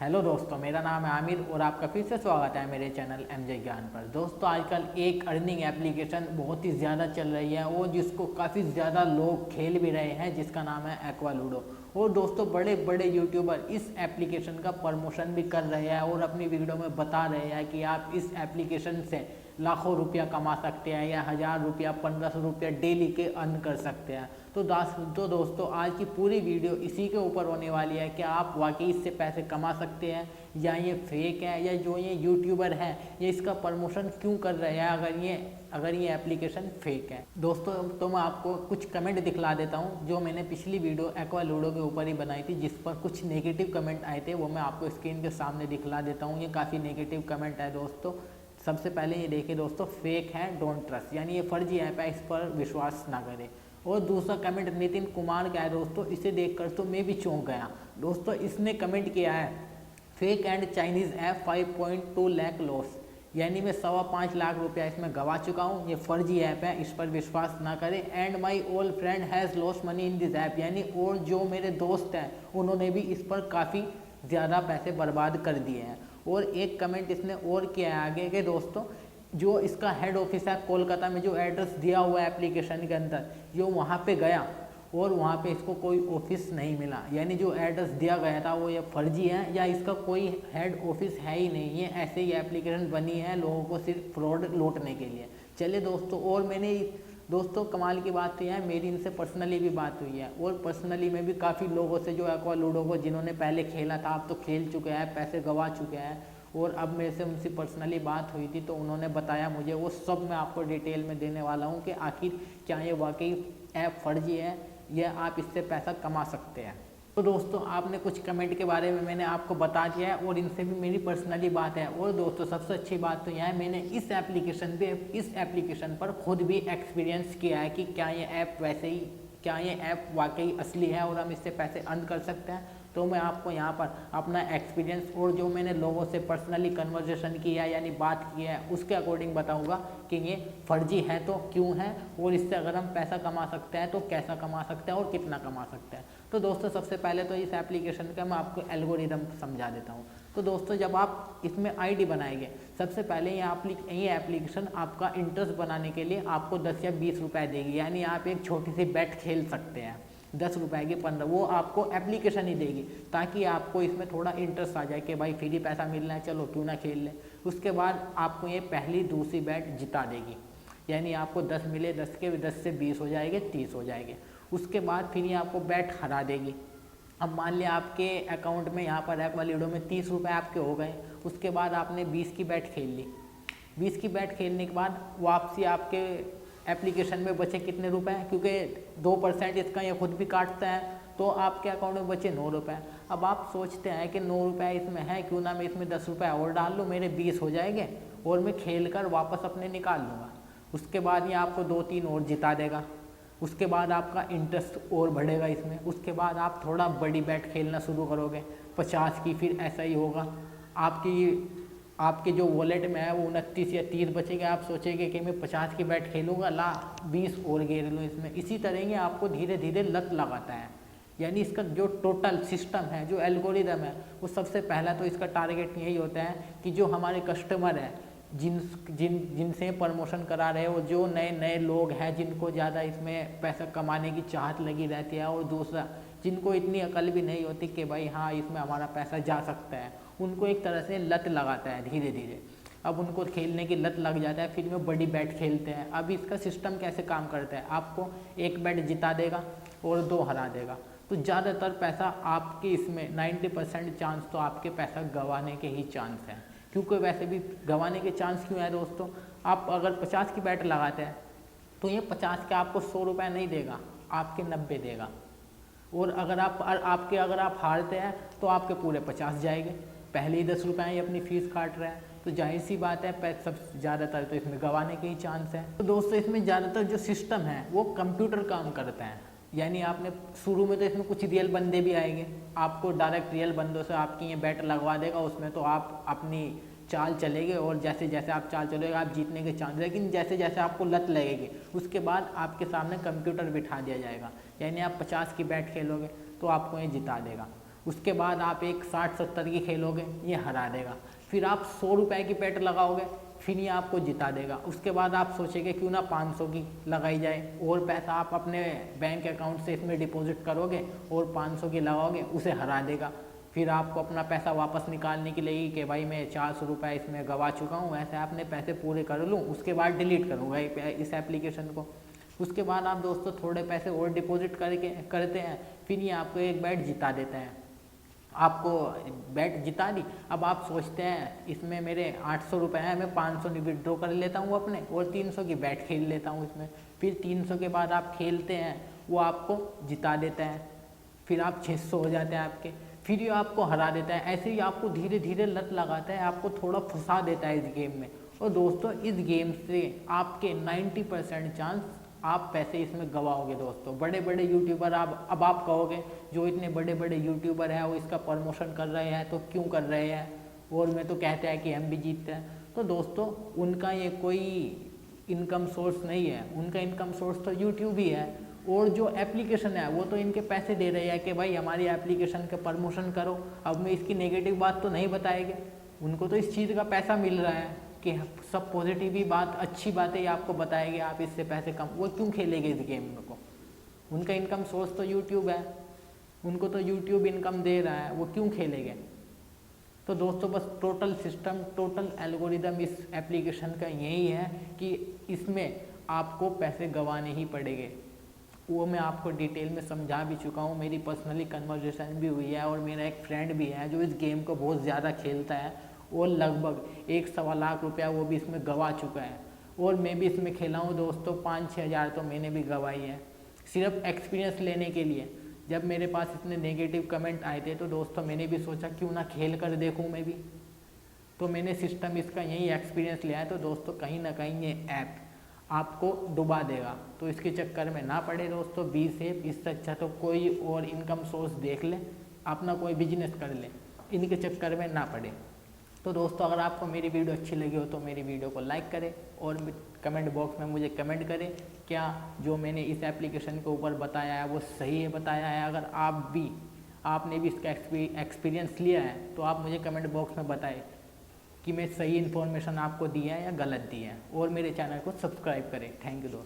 Hello दोस्तों, मेरा नाम है आमिर और आपका फिर से स्वागत है मेरे चैनल एमजे ज्ञान पर। दोस्तों, आजकल एक अर्निंग एप्लीकेशन बहुत ही ज़्यादा चल रही है और जिसको काफ़ी ज़्यादा लोग खेल भी रहे हैं, जिसका नाम है एक्वा लूडो। और दोस्तों, बड़े बड़े यूट्यूबर इस एप्लीकेशन का प्रमोशन भी कर रहे हैं और अपनी वीडियो में बता रहे हैं कि आप इस एप्लीकेशन से लाखों रुपया कमा सकते हैं या 1000 रुपया 1500 रुपया डेली के अर्न कर सकते हैं। तो दोस्तों, आज की पूरी वीडियो इसी के ऊपर होने वाली है कि आप वाकई इससे पैसे कमा सकते हैं या ये फेक है, या जो ये यूट्यूबर है ये इसका प्रमोशन क्यों कर रहे हैं अगर ये एप्लीकेशन फेक है। दोस्तों, तो मैं आपको कुछ कमेंट दिखला देता हूँ जो मैंने पिछली वीडियो एक्वा लूडो के ऊपर ही बनाई थी, जिस पर कुछ नेगेटिव कमेंट आए थे। वो मैं आपको स्क्रीन के सामने दिखला देता हूँ। ये काफ़ी नेगेटिव कमेंट है दोस्तों। सबसे पहले ये देखिए दोस्तों, फेक है, डोंट ट्रस्ट, यानी ये फर्जी ऐप है, इस पर विश्वास ना करें। और दूसरा कमेंट नितिन कुमार का है दोस्तों, इसे देखकर तो मैं भी चौंक गया। दोस्तों, इसने कमेंट किया है, fake and Chinese app 5.2 lakh loss, यानी मैं 5.25 लाख रुपया इसमें गवा चुका हूँ। ये फर्जी ऐप है, इस पर विश्वास ना करें। And my old friend has lost money in this app, यानी और जो मेरे दोस्त हैं उन्होंने भी इस पर काफ़ी ज़्यादा पैसे बर्बाद कर दिए हैं। और एक कमेंट इसने और किया है आगे के दोस्तों, जो इसका हेड ऑफिस है कोलकाता में, जो एड्रेस दिया हुआ है एप्लीकेशन के अंदर, जो वहाँ पे गया और वहाँ पे इसको कोई ऑफिस नहीं मिला, यानी जो एड्रेस दिया गया था वो ये फर्जी है या इसका कोई हेड ऑफिस है ही नहीं। ये ऐसे ही एप्लीकेशन बनी है लोगों को सिर्फ फ्रॉड लूटने के लिए। चलिए दोस्तों, और मैंने दोस्तों कमाल की बात तो यह है, मेरी इनसे पर्सनली भी बात हुई है और पर्सनली में भी काफ़ी लोगों से जो एक्वा लूडो को जिन्होंने पहले खेला था, अब तो खेल चुके हैं, पैसे गंवा चुके हैं, और अब मेरे से उनसे पर्सनली बात हुई थी तो उन्होंने बताया मुझे। वो सब मैं आपको डिटेल में देने वाला हूँ कि आखिर क्या ये वाकई ऐप फर्जी है या आप इससे पैसा कमा सकते हैं। तो दोस्तों, आपने कुछ कमेंट के बारे में मैंने आपको बता दिया है और इनसे भी मेरी पर्सनली बात है। और दोस्तों, सबसे अच्छी बात तो यह है, मैंने इस एप्लीकेशन पर खुद भी एक्सपीरियंस किया है कि क्या ये ऐप वाकई असली है और हम इससे पैसे अर्न कर सकते हैं। तो मैं आपको यहाँ पर अपना एक्सपीरियंस और जो मैंने लोगों से पर्सनली कन्वर्सेशन की है, यानी बात की है, उसके अकॉर्डिंग बताऊँगा कि ये फर्जी है तो क्यों है, और इससे अगर हम पैसा कमा सकते हैं तो कैसा कमा सकते हैं और कितना कमा सकते हैं। तो दोस्तों, सबसे पहले तो इस एप्लीकेशन का मैं आपको एल्गोरिदम समझा देता हूँ। तो दोस्तों, जब आप इसमें आईडी बनाएंगे, सबसे पहले ये एप्लीकेशन आपका इंटरेस्ट बनाने के लिए आपको 10 या 20 रुपये देगी, यानी आप एक छोटी सी बेट खेल सकते हैं। 10 रुपये की 15, वो आपको एप्लीकेशन ही देगी ताकि आपको इसमें थोड़ा इंटरेस्ट आ जाए कि भाई फ्री पैसा मिल रहा है, चलो क्यों ना खेल लें। उसके बाद आपको ये पहली दूसरी बैट जिता देगी, यानी आपको 10 मिले, 10 से 20 हो जाएंगे, 30 हो जाएंगे। उसके बाद फिर ये आपको बैट हरा देगी। अब मान लिया आपके अकाउंट में यहाँ पर एक्वा लूडो में 30 रुपये आपके हो गए। उसके बाद आपने 20 की बैट खेल ली। 20 की बैट खेलने के बाद वापसी आपके एप्लीकेशन में बचे कितने रुपए, क्योंकि 2% इसका ये खुद भी काटता है, तो आपके अकाउंट में बचे 9 रुपये। अब आप सोचते हैं कि 9 रुपये इसमें है, क्यों ना मैं इसमें 10 रुपये और डाल लूँ, मेरे 20 हो जाएंगे और मैं खेल कर वापस अपने निकाल लूँगा। उसके बाद ये आपको 2-3 और जिता देगा। उसके बाद आपका इंटरेस्ट और बढ़ेगा इसमें। उसके बाद आप थोड़ा बड़ी बैट खेलना शुरू करोगे, 50 की, फिर ऐसा ही होगा। आपके जो वॉलेट में है वो 29 या 30 बचेंगे। आप सोचेंगे कि मैं 50 की बैट खेलूँगा, ला 20 और गेर लूँ इसमें। इसी तरह ये आपको धीरे धीरे लत लगाता है। यानी इसका जो टोटल सिस्टम है, जो एल्गोरिदम है, वो सबसे पहला तो इसका टारगेट यही होता है कि जो हमारे कस्टमर है, जिनसे प्रमोशन करा रहे हो, जो नए नए लोग हैं जिनको ज़्यादा इसमें पैसा कमाने की चाहत लगी रहती है, और दूसरा जिनको इतनी अकल भी नहीं होती कि भाई हाँ इसमें हमारा पैसा जा सकता है, उनको एक तरह से लत लगाता है धीरे धीरे। अब उनको खेलने की लत लग जाता है, फिर वो बड़ी बैट खेलते हैं। अब इसका सिस्टम कैसे काम करता है, आपको एक बैट जिता देगा और 2 हरा देगा। तो ज़्यादातर पैसा आपके इसमें 90% चांस तो आपके पैसा गंवाने के ही चांस हैं। क्योंकि वैसे भी गंवाने के चांस क्यों है दोस्तों, आप अगर 50 की बैट लगाते हैं तो ये 50 के आपको 100 रुपये नहीं देगा, आपके 90 देगा। और अगर आप हारते हैं तो आपके पूरे 50 जाएंगे। पहले ही 10 रुपये ये अपनी फीस काट रहे हैं, तो जाहिर सी बात है सब ज़्यादातर तो इसमें गंवाने के ही चांस हैं। तो दोस्तों, इसमें ज़्यादातर जो सिस्टम है वो कंप्यूटर काम करता है। यानी आपने शुरू में तो इसमें कुछ रियल बंदे भी आएंगे, आपको डायरेक्ट रियल बंदों से आपकी ये बैट लगवा देगा, उसमें तो आप अपनी चाल चलेंगे और जैसे जैसे आप चाल चलेंगे आप जीतने के चांस। लेकिन जैसे जैसे आपको लत लगेगी उसके बाद आपके सामने कंप्यूटर बिठा दिया जाएगा, यानी आप 50 की बैट खेलोगे तो आपको ये जिता देगा। उसके बाद आप एक 60-70 की खेलोगे, ये हरा देगा। फिर आप 100 रुपये की बेट लगाओगे, फिर ये आपको जिता देगा। उसके बाद आप सोचेंगे क्यों ना 500 की लगाई जाए, और पैसा आप अपने बैंक अकाउंट से इसमें डिपॉजिट करोगे और 500 की लगाओगे, उसे हरा देगा। फिर आपको अपना पैसा वापस निकालने की लगेगी कि भाई मैं 400 रुपये इसमें गवा चुका हूँ, ऐसे अपने पैसे पूरे कर लूँ, उसके बाद डिलीट करूँगा इस एप्लीकेशन को। उसके बाद आप दोस्तों थोड़े पैसे और डिपॉजिट करते हैं, फिर ये आपको एक बैट जिता देते हैं। आपको बैट जिता दी, अब आप सोचते हैं इसमें मेरे 800 रुपये हैं, मैं 500 विड्रॉ कर लेता हूँ अपने और 300 की बैट खेल लेता हूँ इसमें। फिर 300 के बाद आप खेलते हैं, वो आपको जिता देता है, फिर आप 600 हो जाते हैं आपके, फिर ये आपको हरा देता है। ऐसे ही आपको धीरे धीरे लत लगाता है, आपको थोड़ा फंसा देता है इस गेम में। और दोस्तों इस गेम से आपके 90% चांस आप पैसे इसमें गवाओगे दोस्तों। बड़े बड़े यूट्यूबर अब आप कहोगे जो इतने बड़े बड़े यूट्यूबर हैं वो इसका प्रमोशन कर रहे हैं तो क्यों कर रहे हैं, और मैं तो कहते हैं कि हम भी जीतते हैं। तो दोस्तों उनका ये कोई इनकम सोर्स नहीं है, उनका इनकम सोर्स तो यूट्यूब ही है। और जो एप्लीकेशन है वो तो इनके पैसे दे रही है कि भाई हमारी एप्लीकेशन का प्रमोशन करो। अब मैं इसकी नेगेटिव बात तो नहीं बताएंगे, उनको तो इस चीज़ का पैसा मिल रहा है कि सब पॉजिटिव ही बात, अच्छी बातें ही आपको बताएंगे, आप इससे पैसे कम, वो क्यों खेलेंगे इस गेम में को। उनका इनकम सोर्स तो यूट्यूब है, उनको तो यूट्यूब इनकम दे रहा है, वो क्यों खेलेंगे। तो दोस्तों बस टोटल सिस्टम, टोटल एल्गोरिदम इस एप्लीकेशन का यही है कि इसमें आपको पैसे गंवाने ही पड़ेंगे। वो मैं आपको डिटेल में समझा भी चुका हूँ, मेरी पर्सनली कन्वर्सेशन भी हुई है, और मेरा एक फ्रेंड भी है जो इस गेम को बहुत ज़्यादा खेलता है और लगभग 1-1.25 लाख रुपया वो भी इसमें गंवा चुका है। और मैं भी इसमें खेला हूँ दोस्तों, 5-6 हज़ार तो मैंने भी गंवाई है सिर्फ एक्सपीरियंस लेने के लिए। जब मेरे पास इतने नेगेटिव कमेंट आए थे तो दोस्तों मैंने भी सोचा क्यों ना खेल कर देखूँ मैं भी, तो मैंने सिस्टम इसका यही एक्सपीरियंस लिया है। तो दोस्तों कहीं ना कहीं ये ऐप आपको डुबा देगा, तो इसके चक्कर में ना पड़े दोस्तों, बी सेफ। इससे अच्छा तो कोई और इनकम सोर्स देख ले, अपना कोई बिजनेस कर ले, इनके चक्कर में ना पड़े। तो दोस्तों अगर आपको मेरी वीडियो अच्छी लगी हो तो मेरी वीडियो को लाइक करें और कमेंट बॉक्स में मुझे कमेंट करें क्या जो मैंने इस एप्लीकेशन के ऊपर बताया है वो सही है बताया है। अगर आपने भी इसका एक्सपीरियंस लिया है तो आप मुझे कमेंट बॉक्स में बताएं कि मैं सही इन्फॉर्मेशन आपको दी है या गलत दी है, और मेरे चैनल को सब्सक्राइब करें। थैंक यू दोस्तों।